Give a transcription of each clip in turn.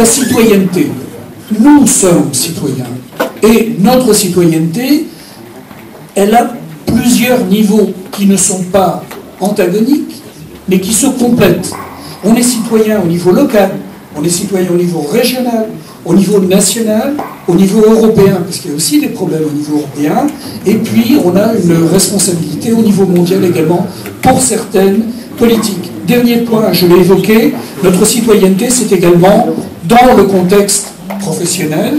La citoyenneté. Nous sommes citoyens. Et notre citoyenneté, elle a plusieurs niveaux qui ne sont pas antagoniques, mais qui se complètent. On est citoyen au niveau local, on est citoyen au niveau régional, au niveau national, au niveau européen, parce qu'il y a aussi des problèmes au niveau européen, et puis on a une responsabilité au niveau mondial également pour certaines politiques. Dernier point, je l'ai évoqué, notre citoyenneté, c'est également dans le contexte professionnel,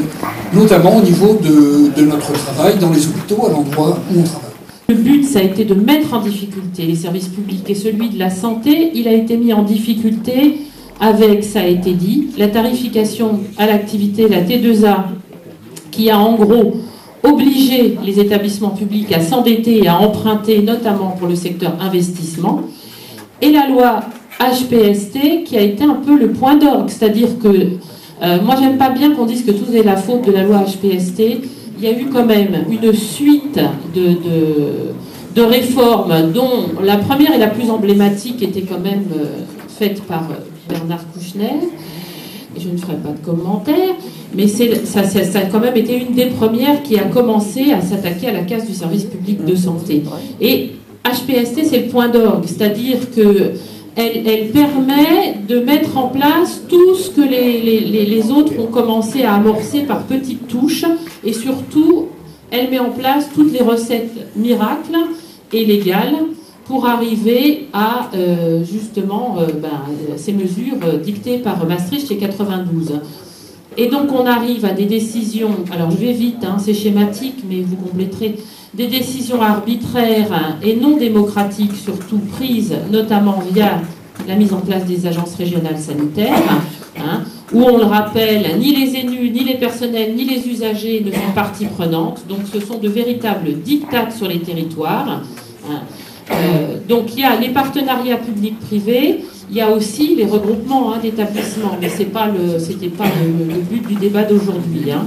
notamment au niveau de notre travail dans les hôpitaux, à l'endroit où on travaille. Le but, ça a été de mettre en difficulté les services publics et celui de la santé. Il a été mis en difficulté avec, ça a été dit, la tarification à l'activité, la T2A, qui a en gros obligé les établissements publics à s'endetter et à emprunter, notamment pour le secteur investissement, et la loi HPST, qui a été un peu le point d'orgue, c'est-à-dire que moi, j'aime pas bien qu'on dise que tout est la faute de la loi HPST. Il y a eu quand même une suite de réformes, dont la première et la plus emblématique était quand même faite par Bernard Kouchner. Et je ne ferai pas de commentaire, mais ça a quand même été une des premières qui a commencé à s'attaquer à la casse du service public de santé. Et HPST, c'est le point d'orgue, c'est-à-dire que elle permet de mettre en place tout ce que les autres ont commencé à amorcer par petites touches, et surtout, elle met en place toutes les recettes miracles et légales pour arriver à justement ces mesures dictées par Maastricht et 92. Et donc on arrive à des décisions, alors je vais vite, hein, c'est schématique, mais vous compléterez, des décisions arbitraires et non démocratiques, surtout prises notamment via la mise en place des agences régionales sanitaires, hein, où on le rappelle, ni les élus, ni les personnels, ni les usagers ne sont partie prenante, donc ce sont de véritables dictats sur les territoires. Hein. Donc il y a les partenariats publics-privés, il y a aussi les regroupements d'établissements, mais c'était pas le but du débat d'aujourd'hui. Hein.